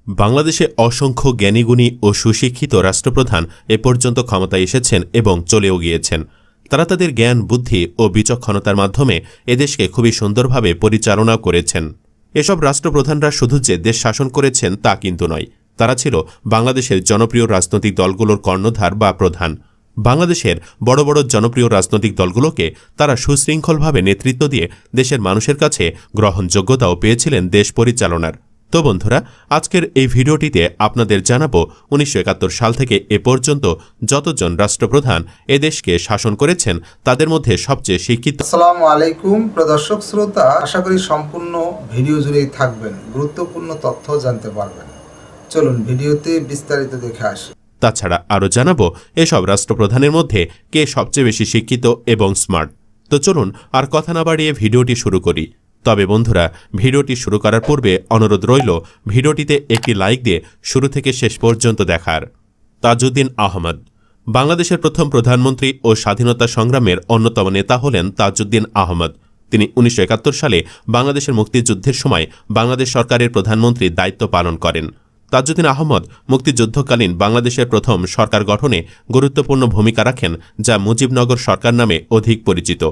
বাংলাদেশে অসংখ্য জ্ঞানীগুণী ও সুশিক্ষিত রাষ্ট্রপ্রধান এ পর্যন্ত ক্ষমতায় এসেছেন এবং চলেও গিয়েছেন। তারা তাদের জ্ঞান, বুদ্ধি ও বিচক্ষণতার মাধ্যমে এদেশকে খুবই সুন্দরভাবে পরিচালনা করেছেন। এসব রাষ্ট্রপ্রধানরা শুধু যে দেশ শাসন করেছেন তা কিন্তু নয়, তারা ছিল বাংলাদেশের জনপ্রিয় রাজনৈতিক দলগুলোর কর্ণধার বা প্রধান। বাংলাদেশের বড় বড় জনপ্রিয় রাজনৈতিক দলগুলোকে তারা সুশৃঙ্খলভাবে নেতৃত্ব দিয়ে দেশের মানুষের কাছে গ্রহণযোগ্যতাও পেয়েছিলেন দেশ পরিচালনার। তো বন্ধুরা, আজকের এই ভিডিওটিতে আপনাদের জানাবো ১৯৭১ সাল থেকে এ পর্যন্ত যতজন রাষ্ট্রপ্রধান এদেশকে শাসন করেছেন তাদের মধ্যে সবচেয়ে শিক্ষিত। আসসালামু আলাইকুম প্রদর্শক শ্রোতা, আশা করি সম্পূর্ণ ভিডিও জুড়েই থাকবেন, গুরুত্বপূর্ণ তথ্য জানতে পারবেন। চলুন ভিডিওতে বিস্তারিত দেখে আসি। তাছাড়া আরও জানাবো এসব রাষ্ট্রপ্রধানের মধ্যে কে সবচেয়ে বেশি শিক্ষিত এবং স্মার্ট। তো চলুন আর কথা না বাড়িয়ে ভিডিওটি শুরু করি। তবে বন্ধুরা, ভিডিওটি শুরু করার পূর্বে অনুরোধ রইল ভিডিওটিতে একটি লাইক দিয়ে শুরু থেকে শেষ পর্যন্ত দেখার। তাজউদ্দিন আহমদ বাংলাদেশের প্রথম প্রধানমন্ত্রী ও স্বাধীনতা সংগ্রামের অন্যতম নেতা হলেন তাজউদ্দিন আহমদ। তিনি ১৯৭১ সালে বাংলাদেশের মুক্তিযুদ্ধের সময় বাংলাদেশ সরকারের প্রধানমন্ত্রীর দায়িত্ব পালন করেন। তাজউদ্দিন আহমদ মুক্তিযুদ্ধকালীন বাংলাদেশের প্রথম সরকার গঠনে গুরুত্বপূর্ণ ভূমিকা রাখেন, যা মুজিবনগর সরকার নামে অধিক পরিচিত।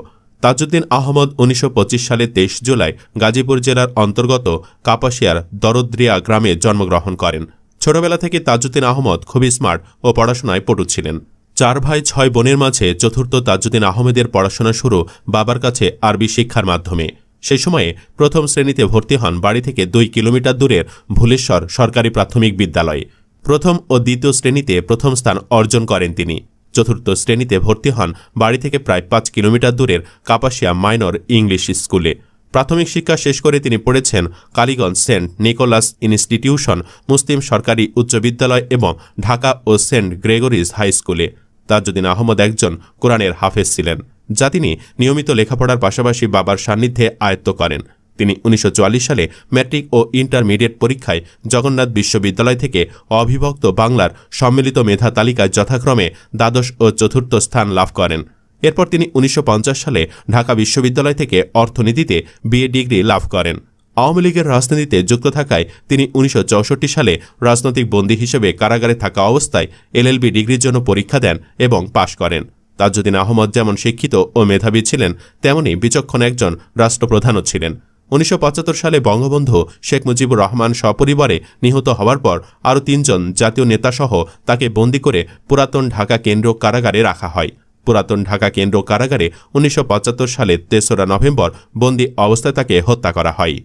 তাজউদ্দিন আহমদ ১৯২৫ সালে ২৩ জুলাই গাজীপুর জেলার অন্তর্গত কাপাসিয়ার দরদ্রিয়া গ্রামে জন্মগ্রহণ করেন। ছোটবেলা থেকে তাজউদ্দিন আহমদ খুবই স্মার্ট ও পড়াশোনায় পটু ছিলেন। ৪ ভাই ৬ বোনের মাঝে চতুর্থ তাজউদ্দিন আহমেদের পড়াশোনা শুরু বাবার কাছে আরবি শিক্ষার মাধ্যমে। সেই সময়ে প্রথম শ্রেণীতে ভর্তি হন বাড়ি থেকে ২ কিলোমিটার দূরের ভুলেশ্বর সরকারি প্রাথমিক বিদ্যালয়ে। প্রথম ও দ্বিতীয় শ্রেণীতে প্রথম স্থান অর্জন করেন তিনি। চতুর্থ শ্রেণীতে ভর্তি হন বাড়ি থেকে প্রায় ৫ কিলোমিটার দূরের কাপাসিয়া মাইনর ইংলিশ স্কুলে। প্রাথমিক শিক্ষা শেষ করে তিনি পড়েছেন কালীগঞ্জ সেন্ট নিকোলাস ইনস্টিটিউশন, মুসলিম সরকারি উচ্চ বিদ্যালয় এবং ঢাকা ও সেন্ট গ্রেগরিজ হাই স্কুলে। তাজউদ্দিন আহমদ একজন কোরআনের হাফেজ ছিলেন, যা তিনি নিয়মিত লেখাপড়ার পাশাপাশি বাবার সান্নিধ্যে আয়ত্ত করেন। তিনি ১৯৪৪ সালে ম্যাট্রিক ও ইন্টারমিডিয়েট পরীক্ষায় জগন্নাথ বিশ্ববিদ্যালয় থেকে অবিভক্ত বাংলার সম্মিলিত মেধা তালিকায় যথাক্রমে দ্বাদশ ও চতুর্থ স্থান লাভ করেন। এরপর তিনি ১৯৫০ সালে ঢাকা বিশ্ববিদ্যালয় থেকে অর্থনীতিতে বিএ ডিগ্রি লাভ করেন। আওয়ামী লীগের রাজনীতিতে যুক্ত থাকায় তিনি ১৯৬৪ সালে রাজনৈতিক বন্দী হিসেবে কারাগারে থাকা অবস্থায় এলএলবি ডিগ্রির জন্য পরীক্ষা দেন এবং পাশ করেন। তাজউদ্দিন আহমদ যেমন শিক্ষিত ও মেধাবী ছিলেন, তেমনি বিচক্ষণ একজন রাষ্ট্রপ্রধানও ছিলেন। ১৯৭৫ সালে বঙ্গবন্ধু শেখ মুজিবুর রহমান সপরিবারে নিহত হওয়ার পর আরও ৩ জন জাতীয় নেতাসহ তাকে বন্দী করে পুরাতন ঢাকা কেন্দ্রীয় কারাগারে রাখা হয়। পুরাতন ঢাকা কেন্দ্রীয় কারাগারে ১৯৭৫ সালে ৩রা নভেম্বর বন্দী অবস্থায় তাকে হত্যা করা হয়।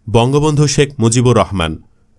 বঙ্গবন্ধু শেখ মুজিবুর রহমান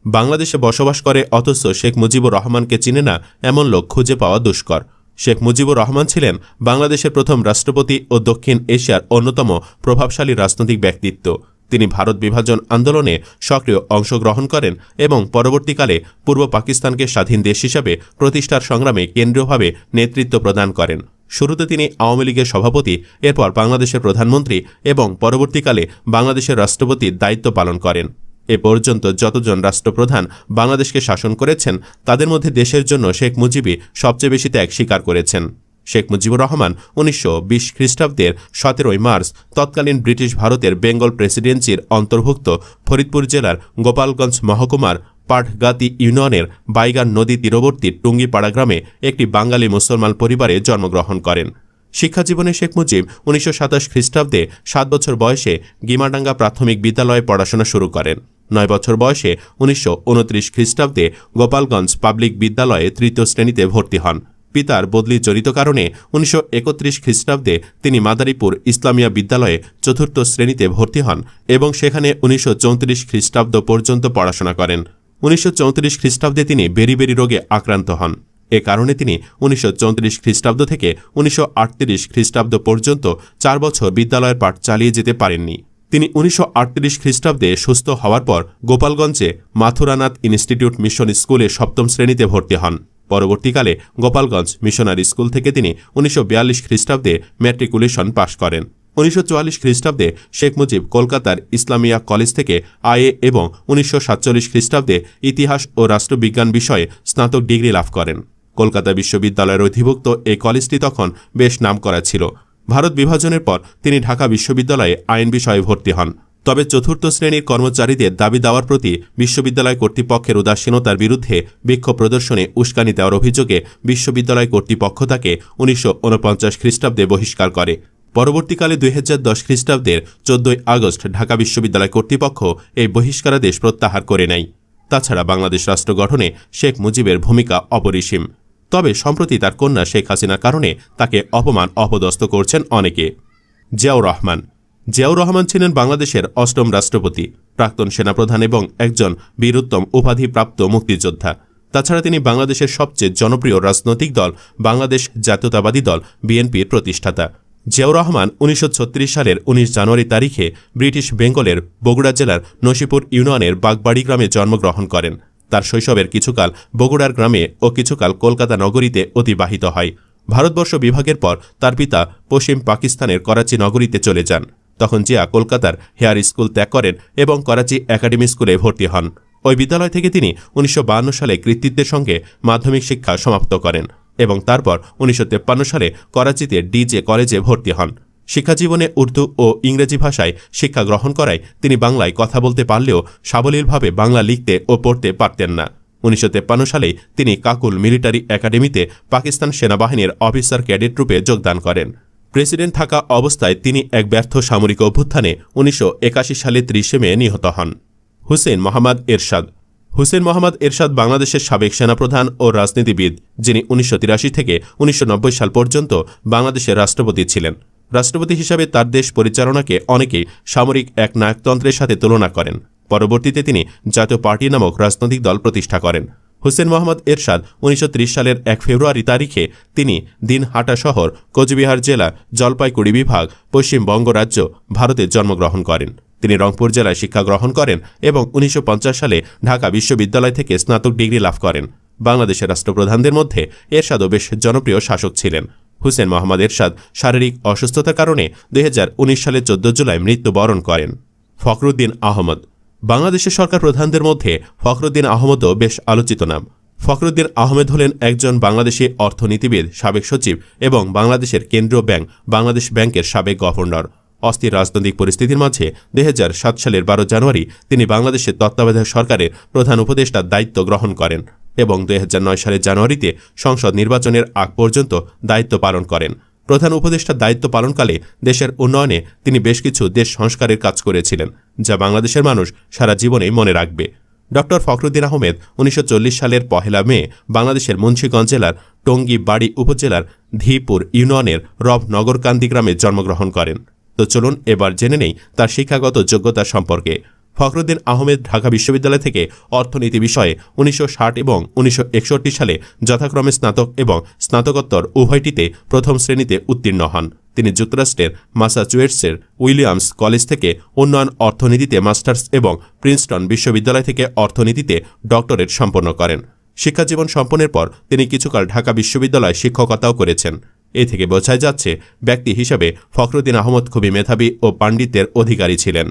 বাংলাদেশে বসবাস করে, অথচ শেখ মুজিবুর রহমানকে চিনে না এমন লোক খুঁজে পাওয়া দুষ্কর। শেখ মুজিবুর রহমান ছিলেন বাংলাদেশের প্রথম রাষ্ট্রপতি ও দক্ষিণ এশিয়ার অন্যতম প্রভাবশালী রাজনৈতিক ব্যক্তিত্ব। তিনি ভারত বিভাজন আন্দোলনে সক্রিয় অংশগ্রহণ করেন এবং পরবর্তীকালে পূর্ব পাকিস্তানকে স্বাধীন দেশ হিসাবে প্রতিষ্ঠার সংগ্রামে কেন্দ্রীয়ভাবে নেতৃত্ব প্রদান করেন। শুরুতে তিনি আওয়ামী লীগের সভাপতি, এরপর বাংলাদেশের প্রধানমন্ত্রী এবং পরবর্তীকালে বাংলাদেশের রাষ্ট্রপতির দায়িত্ব পালন করেন। এ পর্যন্ত যতজন রাষ্ট্রপ্রধান বাংলাদেশকে শাসন করেছেন তাদের মধ্যে দেশের জন্য শেখ মুজিবই সবচেয়ে বেশি ত্যাগ স্বীকার করেছেন। শেখ মুজিবুর রহমান ১৯২০ খ্রিস্টাব্দের ১৭ই মার্চ তৎকালীন ব্রিটিশ ভারতের বেঙ্গল প্রেসিডেন্সির অন্তর্ভুক্ত ফরিদপুর জেলার গোপালগঞ্জ মহকুমার পাটগাতি ইউনিয়নের বাইগান নদী তীরবর্তী টুঙ্গিপাড়া গ্রামে একটি বাঙালি মুসলমান পরিবারে জন্মগ্রহণ করেন। শিক্ষাজীবনে শেখ মুজিব ১৯২৭ খ্রিস্টাব্দে ৭ বছর বয়সে গিমাডাঙ্গা প্রাথমিক বিদ্যালয়ে পড়াশোনা শুরু করেন। ৯ বছর বয়সে ১৯২৯ খ্রিস্টাব্দে গোপালগঞ্জ পাবলিক বিদ্যালয়ে ৩য় শ্রেণীতে ভর্তি হন। পিতার বদলি জড়িত কারণে ১৯৩১ খ্রিস্টাব্দে তিনি মাদারীপুর ইসলামিয়া বিদ্যালয়ে ৪র্থ শ্রেণীতে ভর্তি হন এবং সেখানে ১৯৩৪ খ্রিস্টাব্দ পর্যন্ত পড়াশোনা করেন। ১৯৩৪ খ্রিস্টাব্দে তিনি বেরিবেরি রোগে আক্রান্ত হন। এ কারণে তিনি ১৯৩৪ খ্রিস্টাব্দ থেকে ১৯৩৮ খ্রিস্টাব্দ পর্যন্ত ৪ বছর বিদ্যালয়ের পাঠ চালিয়ে যেতে পারেননি। তিনি ১৯৩৮ খ্রিস্টাব্দে সুস্থ হওয়ার পর গোপালগঞ্জে মাথুরানাথ ইনস্টিটিউট মিশন স্কুলে ৭ম শ্রেণীতে ভর্তি হন। পরবর্তীকালে গোপালগঞ্জ মিশনারি স্কুল থেকে তিনি ১৯৪২ খ্রিস্টাব্দে ম্যাট্রিকুলেশন পাশ করেন। ১৯৪৪ খ্রিস্টাব্দে শেখ মুজিব কলকাতার ইসলামিয়া কলেজ থেকে আইএ এবং ১৯৪৭ খ্রিস্টাব্দে ইতিহাস ও রাষ্ট্রবিজ্ঞান বিষয়ে স্নাতক ডিগ্রি লাভ করেন। কলকাতা বিশ্ববিদ্যালয়ের অধিভুক্ত এই কলেজটি তখন বেশ নামকরা ছিল। ভারত বিভাজনের পর তিনি ঢাকা বিশ্ববিদ্যালয়ে আইন বিষয়ে ভর্তি হন। তবে চতুর্থ শ্রেণীর কর্মচারীদের দাবি দেওয়ার প্রতি বিশ্ববিদ্যালয় কর্তৃপক্ষের উদাসীনতার বিরুদ্ধে বিক্ষোভ প্রদর্শনে উস্কানি দেওয়ার অভিযোগে বিশ্ববিদ্যালয় কর্তৃপক্ষ তাকে 1949 খ্রিস্টাব্দে বহিষ্কার করে। পরবর্তীকালে 2010 খ্রিস্টাব্দের 14 আগস্ট ঢাকা বিশ্ববিদ্যালয় কর্তৃপক্ষ এই বহিষ্কারাদেশ প্রত্যাহার করে নেয়। তাছাড়া বাংলাদেশ রাষ্ট্র গঠনে শেখ মুজিবের ভূমিকা অপরিসীম। তবে সম্প্রতি তার কন্যা শেখ হাসিনার কারণে তাকে অপমান অপদস্থ করছেন অনেকে। জিয়াউর রহমান ছিলেন বাংলাদেশের 8ম রাষ্ট্রপতি, প্রাক্তন সেনাপ্রধান এবং একজন বীরোত্তম উপাধিপ্রাপ্ত মুক্তিযোদ্ধা। তাছাড়া তিনি বাংলাদেশের সবচেয়ে জনপ্রিয় রাজনৈতিক দল বাংলাদেশ জাতীয়তাবাদী দল বিএনপির প্রতিষ্ঠাতা। জিয়াউর রহমান 1936 সালের 19 জানুয়ারি তারিখে ব্রিটিশ বেঙ্গলের বগুড়া জেলার নসিপুর ইউনিয়নের বাগবাড়ি গ্রামে জন্মগ্রহণ করেন। তার শৈশবের কিছুকাল বগুড়ার গ্রামে ও কিছুকাল কলকাতা নগরীতে অতিবাহিত হয়। ভারতবর্ষ বিভাগের পর তার পিতা পশ্চিম পাকিস্তানের করাচি নগরীতে চলে যান। তখন জিয়া কলকাতার হেয়ার স্কুল ত্যাগ করেন এবং করাচি একাডেমি স্কুলে ভর্তি হন। ওই বিদ্যালয় থেকে তিনি 1952 সালে কৃতিত্বের সঙ্গে মাধ্যমিক শিক্ষা সমাপ্ত করেন এবং তারপর 1953 সালে করাচিতে ডিজে কলেজে ভর্তি হন। শিক্ষাজীবনে উর্দু ও ইংরেজি ভাষায় শিক্ষা গ্রহণ করায় তিনি বাংলায় কথা বলতে পারলেও সাবলীলভাবে বাংলা লিখতে ও পড়তে পারতেন না। 1953 সালে তিনি কাকুল মিলিটারি একাডেমিতে পাকিস্তান সেনাবাহিনীর অফিসার ক্যাডেট রূপে যোগদান করেন। প্রেসিডেন্ট থাকা অবস্থায় তিনি এক ব্যর্থ সামরিক অভ্যুত্থানে 1981 সালে 30 মে নিহত হন। হুসেন মোহাম্মদ এরশাদ বাংলাদেশের সাবেক সেনাপ্রধান ও রাজনীতিবিদ, যিনি 1983 থেকে 1990 সাল পর্যন্ত বাংলাদেশের রাষ্ট্রপতি ছিলেন। রাষ্ট্রপতি হিসাবে তার দেশ পরিচালনাকে অনেকেই সামরিক এক নায়কতন্ত্রের সাথে তুলনা করেন। পরবর্তীতে তিনি জাতীয় পার্টি নামক রাজনৈতিক দল প্রতিষ্ঠা করেন। হুসেন মোহাম্মদ এরশাদ 1930 সালের 1 ফেব্রুয়ারি তারিখে তিনি দিনহাটা শহর, কোচবিহার জেলা, জলপাইগুড়ি বিভাগ, পশ্চিমবঙ্গ রাজ্য, ভারতে জন্মগ্রহণ করেন। তিনি রংপুর জেলায় শিক্ষা গ্রহণ করেন এবং 1950 সালে ঢাকা বিশ্ববিদ্যালয় থেকে স্নাতক ডিগ্রি লাভ করেন। বাংলাদেশের রাষ্ট্রপ্রধানদের মধ্যে এরশাদও বেশ জনপ্রিয় শাসক ছিলেন। হুসেন মোহাম্মদ এরশাদ শারীরিক অসুস্থতার কারণে 2019 সালের 14 জুলাই মৃত্যুবরণ করেন। ফখরুদ্দীন আহমদ বাংলাদেশের সরকার প্রধানদের মধ্যে ফখরুদ্দীন আহমদও বেশ আলোচিত নাম। ফখরুদ্দীন আহমেদ হলেন একজন বাংলাদেশি অর্থনীতিবিদ, সাবেক সচিব এবং বাংলাদেশের কেন্দ্রীয় ব্যাংক বাংলাদেশ ব্যাংকের সাবেক গভর্নর। অস্থির রাজনৈতিক পরিস্থিতির মাঝে 2007 সালের 12 জানুয়ারি তিনি বাংলাদেশের তত্ত্বাবধায়ক সরকারের প্রধান উপদেষ্টার দায়িত্ব গ্রহণ করেন এবং 2009 সালের জানুয়ারিতে সংসদ নির্বাচনের আগ পর্যন্ত দায়িত্ব পালন করেন। প্রধান উপদেষ্টার দায়িত্ব পালনকালে দেশের উন্নয়নে তিনি বেশ কিছু দেশ সংস্কারের কাজ করেছিলেন, যা বাংলাদেশের মানুষ সারা জীবনেই মনে রাখবে। ড ফখরুদ্দীন আহমেদ 1940 সালের 1 মে বাংলাদেশের মুন্সিগঞ্জ জেলার টঙ্গীবাড়ি উপজেলার ধীপুর ইউনিয়নের রবনগরকান্দি গ্রামে জন্মগ্রহণ করেন। তো চলুন এবার জেনে নেই তার শিক্ষাগত যোগ্যতা সম্পর্কে। ফখরুদ্দীন আহমেদ ঢাকা বিশ্ববিদ্যালয় থেকে অর্থনীতি বিষয়ে 1960 এবং 1961 সালে যথাক্রমে স্নাতক এবং স্নাতকোত্তর উভয়টিতে প্রথম শ্রেণীতে উত্তীর্ণ হন। তিনি যুক্তরাষ্ট্রের মাসাচুয়েটসের উইলিয়ামস কলেজ থেকে উন্নয়ন অর্থনীতিতে মাস্টার্স এবং প্রিন্সটন বিশ্ববিদ্যালয় থেকে অর্থনীতিতে ডক্টরেট সম্পন্ন করেন। শিক্ষাজীবন সম্পন্নের পর তিনি কিছুকাল ঢাকা বিশ্ববিদ্যালয়ে শিক্ষকতাও করেছেন। এ থেকে বোঝাই যাচ্ছে ব্যক্তি হিসাবে ফখরুদ্দীন আহমদ খুবই মেধাবী ও পাণ্ডিত্যের অধিকারী ছিলেন।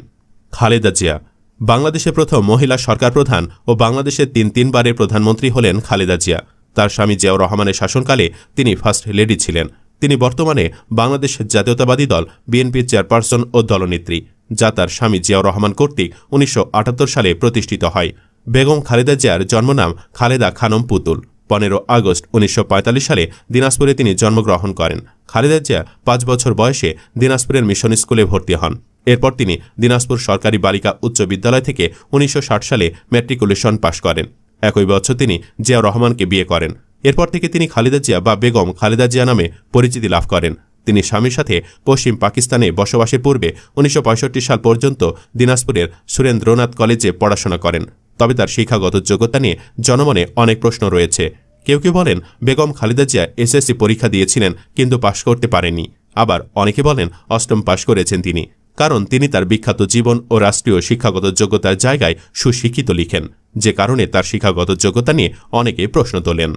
খালেদা জিয়া বাংলাদেশের প্রথম মহিলা সরকার প্রধান ও বাংলাদেশের তিনবারের প্রধানমন্ত্রী হলেন খালেদা জিয়া। তার স্বামী জিয়াউর রহমানের শাসনকালে তিনি ফার্স্ট লেডি ছিলেন। তিনি বর্তমানে বাংলাদেশ জাতীয়তাবাদী দল বিএনপির চেয়ারপারসন ও দলনেত্রী, যা তার স্বামী জিয়াউর রহমান কর্তৃক 1978 সালে প্রতিষ্ঠিত হয়। বেগম খালেদা জিয়ার জন্মনাম খালেদা খানম পুতুল। 15 আগস্ট 1945 সালে দিনাজপুরে তিনি জন্মগ্রহণ করেন। খালেদা জিয়া 5 বছর বয়সে দিনাজপুরের মিশন স্কুলে ভর্তি হন। এরপর তিনি দিনাজপুর সরকারি বালিকা উচ্চ বিদ্যালয় থেকে 1960 সালে ম্যাট্রিকুলেশন পাশ করেন। একই বছর তিনি জিয়াউর রহমানকে বিয়ে করেন। এরপর থেকে তিনি খালেদা জিয়া বা বেগম খালেদা জিয়া নামে পরিচিতি লাভ করেন। তিনি স্বামীর সাথে পশ্চিম পাকিস্তানে বসবাসের পূর্বে 1965 সাল পর্যন্ত দিনাজপুরের সুরেন্দ্রনাথ কলেজে পড়াশোনা করেন। তবে তার শিক্ষাগত যোগ্যতা নিয়ে জনমনে অনেক প্রশ্ন রয়েছে। কেউ কেউ বলেন বেগম খালেদা জিয়া এসএসসি পরীক্ষা দিয়েছিলেন কিন্তু পাশ করতে পারেননি। আবার অনেকে বলেন 8ম পাশ করেছেন তিনি, কারণ তিনি তার বিখ্যাত জীবন ও রাষ্ট্রীয় শিক্ষাগত যোগ্যতার জায়গায় সুশিক্ষিত লিখেন, যে কারণে তার শিক্ষাগত যোগ্যতা নিয়ে অনেকে প্রশ্ন তোলেন।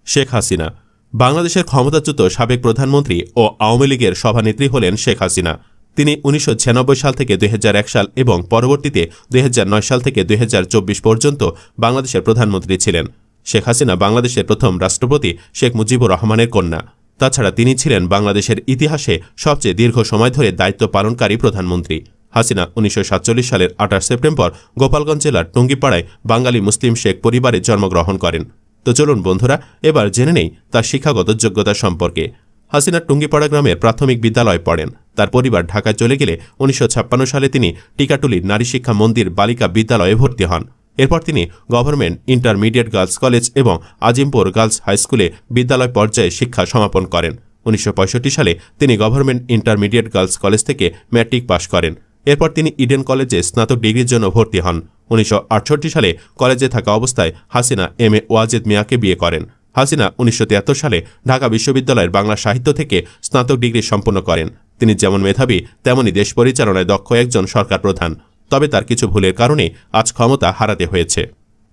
শেখ হাসিনা বাংলাদেশের ক্ষমতাচ্যুত সাবেক প্রধানমন্ত্রী ও আওয়ামী লীগের সভানেত্রী হলেন শেখ হাসিনা। তিনি 1996 সাল থেকে 2001 সাল এবং পরবর্তীতে 2009 সাল থেকে 2024 পর্যন্ত বাংলাদেশের প্রধানমন্ত্রী ছিলেন। শেখ হাসিনা বাংলাদেশের প্রথম রাষ্ট্রপতি শেখ মুজিবুর রহমানের কন্যা। তাছাড়া তিনি ছিলেন বাংলাদেশের ইতিহাসে সবচেয়ে দীর্ঘ সময় ধরে দায়িত্ব পালনকারী প্রধানমন্ত্রী। হাসিনা 1947 সালের 28 সেপ্টেম্বর গোপালগঞ্জ জেলার টুঙ্গিপাড়ায় বাঙালি মুসলিম শেখ পরিবারে জন্মগ্রহণ করেন। তো চলুন বন্ধুরা, এবার জেনে নেই তার শিক্ষাগত যোগ্যতা সম্পর্কে। হাসিনা টুঙ্গিপাড়া গ্রামের প্রাথমিক বিদ্যালয়ে পড়েন। তার পরিবার ঢাকায় চলে গেলে 1956 সালে তিনি টিকাটুলির নারী শিক্ষা মন্দির বালিকা বিদ্যালয়ে ভর্তি হন। এরপর তিনি গভর্নমেন্ট ইন্টারমিডিয়েট গার্লস কলেজ এবং আজিমপুর গার্লস হাইস্কুলে বিদ্যালয় পর্যায়ে শিক্ষা সমাপন করেন। 1965 সালে তিনি গভর্নমেন্ট ইন্টারমিডিয়েট গার্লস কলেজ থেকে ম্যাট্রিক পাশ করেন। এরপর তিনি ইডেন কলেজে স্নাতক ডিগ্রির জন্য ভর্তি হন। 1968 সালে কলেজে থাকা অবস্থায় হাসিনা এম.এ. ওয়াজেদ মিয়াকে বিয়ে করেন। হাসিনা 1973 সালে ঢাকা বিশ্ববিদ্যালয়ের বাংলা সাহিত্য থেকে স্নাতক ডিগ্রি সম্পন্ন করেন। তিনি যেমন মেধাবী তেমনি দেশ পরিচালনায় দক্ষ একজন সরকার প্রধান। তবে তার কিছু ভুলের কারণে আজ ক্ষমতা হারাতে হয়েছে।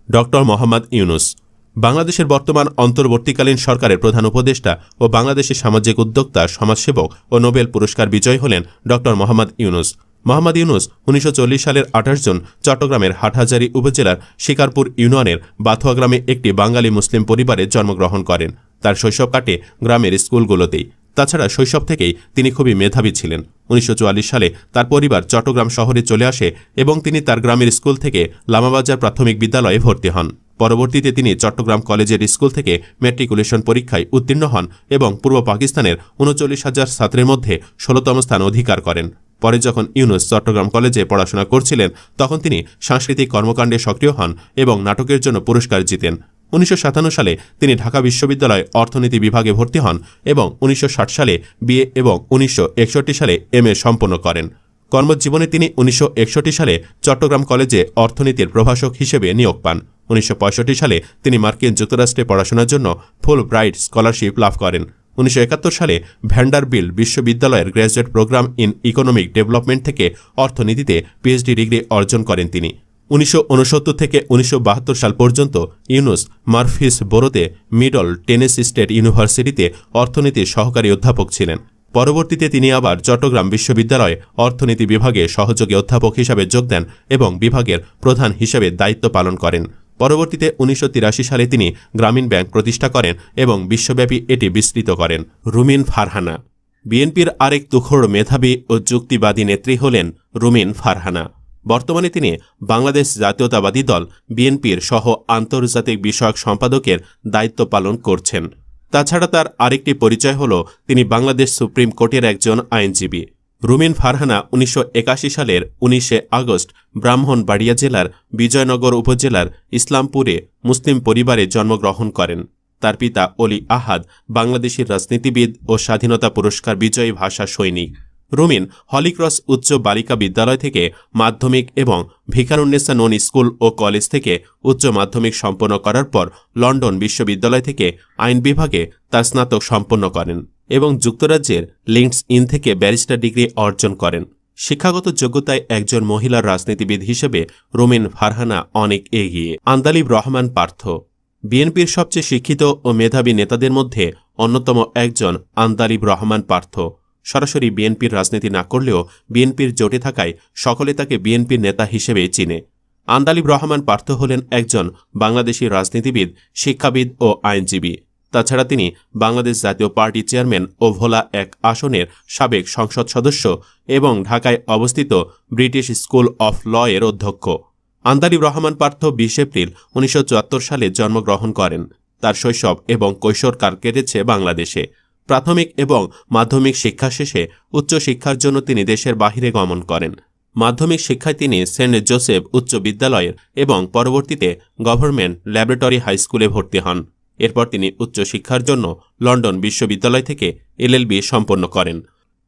ডক্টর মোহাম্মদ ইউনুস বাংলাদেশের বর্তমান অন্তর্বর্তীকালীন সরকারের প্রধান উপদেষ্টা ও বাংলাদেশের সামাজিক উদ্যোক্তা, সমাজসেবক ও নোবেল পুরস্কার বিজয়ী হলেন ডক্টর মোহাম্মদ ইউনুস। মোহাম্মদ ইউনুস 1940 সালের 28 জুন চট্টগ্রামের হাটহাজারী উপজেলার শিকারপুর ইউনিয়নের বাথুয়া গ্রামে একটি বাঙালি মুসলিম পরিবারে জন্মগ্রহণ করেন। তার শৈশব কাটে গ্রামের স্কুলগুলোতেই। তাছাড়া শৈশব থেকেই তিনি খুবই মেধাবী ছিলেন। 1944 সালে তার পরিবার চট্টগ্রাম শহরে চলে আসে এবং তিনি তার গ্রামের স্কুল থেকে লামাবাজার প্রাথমিক বিদ্যালয়ে ভর্তি হন। পরবর্তীতে তিনি চট্টগ্রাম কলেজের স্কুল থেকে ম্যাট্রিকুলেশন পরীক্ষায় উত্তীর্ণ হন এবং পূর্ব পাকিস্তানের 39,000 ছাত্রের মধ্যে 16তম স্থান অধিকার করেন। পরে যখন ইউনুস চট্টগ্রাম কলেজে পড়াশোনা করছিলেন, তখন তিনি সাংস্কৃতিক কর্মকাণ্ডে সক্রিয় হন এবং নাটকের জন্য পুরস্কার জিতেন। 1957 সালে তিনি ঢাকা বিশ্ববিদ্যালয়ে অর্থনীতি বিভাগে ভর্তি হন এবং 1960 সালে বিএ এবং 1961 সালে এমএ সম্পন্ন করেন। কর্মজীবনে তিনি 1961 সালে চট্টগ্রাম কলেজে অর্থনীতির প্রভাষক হিসেবে নিয়োগ পান। 1965 সালে তিনি মার্কিন যুক্তরাষ্ট্রে পড়াশোনার জন্য ফুল ব্রাইট স্কলারশিপ লাভ করেন। 1971 সালে ভ্যান্ডারবিল্ট বিশ্ববিদ্যালয়ের graduate program in economic development থেকে অর্থনীতিতে পিএইচডি ডিগ্রি অর্জন করেন তিনি। 1969 থেকে 1972 সাল পর্যন্ত ইউনুস মারফিস বোরোতে মিডল টেনেসি স্টেট ইউনিভার্সিটিতে অর্থনীতির সহকারী অধ্যাপক ছিলেন। পরবর্তীতে তিনি আবার চট্টগ্রাম বিশ্ববিদ্যালয়ে অর্থনীতি বিভাগে সহযোগী অধ্যাপক হিসাবে যোগ দেন এবং বিভাগের প্রধান হিসেবে দায়িত্ব পালন করেন। পরবর্তীতে 1983 সালে তিনি গ্রামীণ ব্যাংক প্রতিষ্ঠা করেন এবং বিশ্বব্যাপী এটি বিস্তৃত করেন। রুমিন ফারহানা বিএনপির আরেক তুখোড় মেধাবী ও যুক্তিবাদী নেত্রী হলেন রুমিন ফারহানা। বর্তমানে তিনি বাংলাদেশ জাতীয়তাবাদী দল বিএনপির সহ আন্তর্জাতিক বিষয়ক সম্পাদকের দায়িত্ব পালন করছেন। তাছাড়া তার আরেকটি পরিচয় হল তিনি বাংলাদেশ সুপ্রিম কোর্টের একজন আইনজীবী। রুমিন ফারহানা 1981 সালের 19 আগস্ট ব্রাহ্মণবাড়িয়া জেলার বিজয়নগর উপজেলার ইসলামপুরে মুসলিম পরিবারে জন্মগ্রহণ করেন। তার পিতা অলি আহাদ বাংলাদেশের রাজনীতিবিদ ও স্বাধীনতা পুরস্কার বিজয়ী ভাষা সৈনিক। রুমিন হলিক্রস উচ্চ বালিকা বিদ্যালয় থেকে মাধ্যমিক এবং ভিকারুন্নেসা নন স্কুল ও কলেজ থেকে উচ্চ মাধ্যমিক সম্পন্ন করার পর লন্ডন বিশ্ববিদ্যালয় থেকে আইন বিভাগে তার স্নাতক সম্পন্ন করেন এবং যুক্তরাজ্যের লিঙ্কস ইন থেকে ব্যারিস্টার ডিগ্রি অর্জন করেন। শিক্ষাগত যোগ্যতায় একজন মহিলা রাজনীতিবিদ হিসেবে রুমিন ফারহানা অনেক এগিয়ে। আন্দালিব রহমান পার্থ বিএনপির সবচেয়ে শিক্ষিত ও মেধাবী নেতাদের মধ্যে অন্যতম একজন আন্দালিব রহমান পার্থ। সরাসরি বিএনপির রাজনীতি না করলেও বিএনপির জোটে থাকায় সকলে তাকে বিএনপির নেতা হিসেবে চিনে। আন্দালিব রহমান পার্থ হলেন একজন বাংলাদেশি রাজনীতিবিদ, শিক্ষাবিদ ও আইনজীবী। তাছাড়া তিনি বাংলাদেশ জাতীয় পার্টি চেয়ারম্যান ও ভোলা 1 আসনের সাবেক সংসদ সদস্য এবং ঢাকায় অবস্থিত ব্রিটিশ স্কুল অফ ল এর অধ্যক্ষ। আন্দালিব রহমান পার্থ 20 এপ্রিল 1974 সালে জন্মগ্রহণ করেন। তার শৈশব এবং কৈশোরকাল কেটেছে বাংলাদেশে। প্রাথমিক এবং মাধ্যমিক শিক্ষা শেষে উচ্চশিক্ষার জন্য তিনি দেশের বাহিরে গমন করেন। মাধ্যমিক শিক্ষায় তিনি সেন্ট জোসেফ উচ্চ বিদ্যালয়ের এবং পরবর্তীতে গভর্নমেন্ট ল্যাবরেটরি হাই স্কুলে ভর্তি হন। এরপর তিনি উচ্চশিক্ষার জন্য লন্ডন বিশ্ববিদ্যালয় থেকে এলএলবি সম্পন্ন করেন।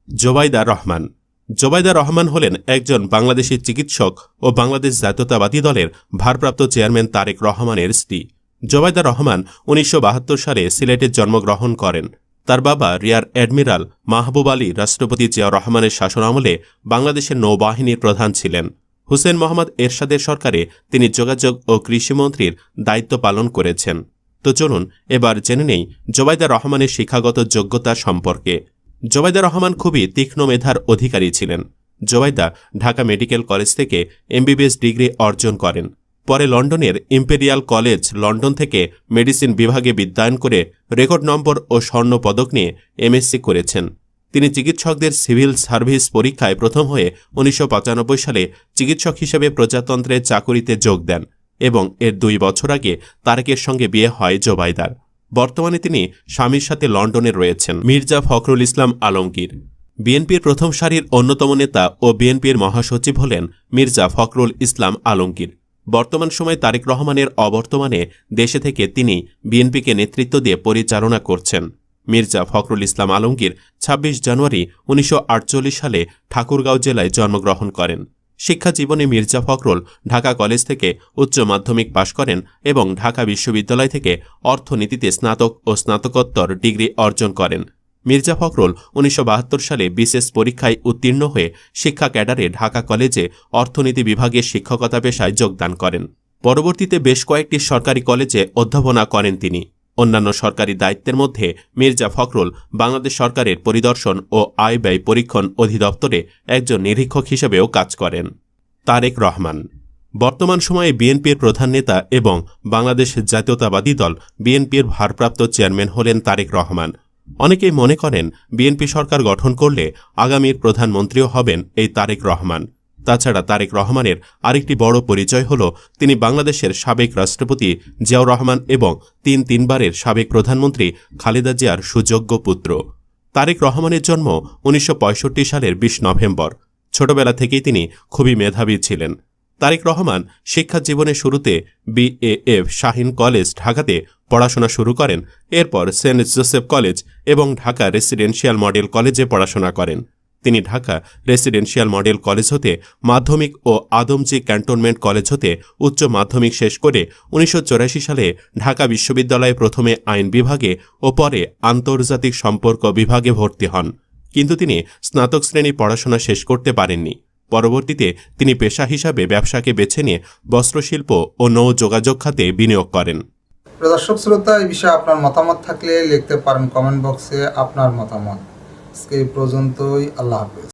জোবাইদা রহমান জোবাইদা রহমান হলেন একজন বাংলাদেশি চিকিৎসক ও বাংলাদেশ জাতীয়তাবাদী দলের ভারপ্রাপ্ত চেয়ারম্যান তারেক রহমানের স্ত্রী। জোবাইদা রহমান 1972 সালে সিলেটে জন্মগ্রহণ করেন। তার বাবা রিয়ার অ্যাডমিরাল মাহবুব আলী রাষ্ট্রপতি জিয়াউর রহমানের শাসনামলে বাংলাদেশের নৌবাহিনীর প্রধান ছিলেন। হুসেন মোহাম্মদ এরশাদের সরকারে তিনি যোগাযোগ ও কৃষিমন্ত্রীর দায়িত্ব পালন করেছেন। তো চলুন এবার জেনে নেই জোবাইদা রহমানের শিক্ষাগত যোগ্যতা সম্পর্কে। জোবাইদা রহমান খুবই তীক্ষ্ণ মেধার অধিকারী ছিলেন। জোবাইদা ঢাকা মেডিকেল কলেজ থেকে এমবিবিএস ডিগ্রি অর্জন করেন। পরে লন্ডনের ইম্পেরিয়াল কলেজ লন্ডন থেকে মেডিসিন বিভাগে বিদ্যায়ন করে রেকর্ড নম্বর ও স্বর্ণ পদক নিয়ে এমএসসি করেছেন। তিনি চিকিৎসকদের সিভিল সার্ভিস পরীক্ষায় প্রথম হয়ে 1995 সালে চিকিৎসক হিসেবে প্রজাতন্ত্রের চাকুরিতে যোগ দেন এবং এর 2 বছর আগে তারেকের সঙ্গে বিয়ে হয় জোবাইদার। বর্তমানে তিনি স্বামীর সাথে লন্ডনে রয়েছেন। মির্জা ফখরুল ইসলাম আলমগীর বিএনপির প্রথম সারির অন্যতম নেতা ও বিএনপির মহাসচিব হলেন মির্জা ফখরুল ইসলাম আলমগীর। বর্তমান সময়ে তারেক রহমানের অবর্তমানে দেশে থেকে তিনি বিএনপিকে নেতৃত্ব দিয়ে পরিচালনা করছেন। মির্জা ফখরুল ইসলাম আলমগীর ২৬ জানুয়ারি ১৯৪৮ সালে ঠাকুরগাঁও জেলায় জন্মগ্রহণ করেন। শিক্ষা জীবনে মির্জা ফখরুল ঢাকা কলেজ থেকে উচ্চ মাধ্যমিক পাশ করেন এবং ঢাকা বিশ্ববিদ্যালয় থেকে অর্থনীতিতে স্নাতক ও স্নাতকোত্তর ডিগ্রি অর্জন করেন। মির্জা ফখরুল ১৯৭২ সালে বিশেষ পরীক্ষায় উত্তীর্ণ হয়ে শিক্ষা ক্যাডারে ঢাকা কলেজে অর্থনীতি বিভাগে শিক্ষকতা পেশায় যোগদান করেন। পরবর্তীতে বেশ কয়েকটি সরকারি কলেজে অধ্যাপনা করেন তিনি। অন্যান্য সরকারি দায়িত্বের মধ্যে মির্জা ফখরুল বাংলাদেশ সরকারের পরিদর্শন ও আয় ব্যয় পরীক্ষণ অধিদপ্তরে একজন নিরীক্ষক হিসেবেও কাজ করেন। তারেক রহমান বর্তমান সময়ে বিএনপির প্রধান নেতা এবং বাংলাদেশ জাতীয়তাবাদী দল বিএনপির ভারপ্রাপ্ত চেয়ারম্যান হলেন তারেক রহমান। অনেকেই মনে করেন বিএনপি সরকার গঠন করলে আগামীর প্রধানমন্ত্রীও হবেন এই তারেক রহমান। তাছাড়া তারেক রহমানের আরেকটি বড় পরিচয় হল তিনি বাংলাদেশের সাবেক রাষ্ট্রপতি জিয়াউর রহমান এবং তিনবারের সাবেক প্রধানমন্ত্রী খালেদা জিয়ার সুযোগ্য পুত্র। তারেক রহমানের জন্ম ১৯৬৫ সালের ২০ নভেম্বর। ছোটবেলা থেকেই তিনি খুবই মেধাবী ছিলেন। তারেক রহমান শিক্ষা জীবনের শুরুতে BAF শাহীন কলেজ ঢাকাতে পড়াশোনা শুরু করেন। এরপর সেন্ট জোসেফ কলেজ এবং ঢাকা রেসিডেন্সিয়াল মডেল কলেজে পড়াশোনা করেন। তিনি ঢাকা রেসিডেন্সিয়াল মডেল কলেজ হতে মাধ্যমিক ও আদমজী ক্যান্টনমেন্ট কলেজ হতে উচ্চ মাধ্যমিক শেষ করে ১৯৮৪ সালে ঢাকা বিশ্ববিদ্যালয়ে প্রথমে আইন বিভাগে ও পরে আন্তর্জাতিক সম্পর্ক বিভাগে ভর্তি হন, কিন্তু তিনি স্নাতক শ্রেণী পড়াশোনা শেষ করতে পারেননি। পরবর্তীতে তিনি পেশা হিসাবে ব্যবসাকে বেছে নিয়ে বস্ত্রশিল্প ও নৌ যোগাযোগ খাতে বিনিয়োগ করেন। দর্শক শ্রোতা, এই বিষয়ে আপনার মতামত থাকলে লিখতে পারেন কমেন্ট বক্সে আপনার মতামত। আজকে এই পর্যন্তই। আল্লাহ হাফেজ।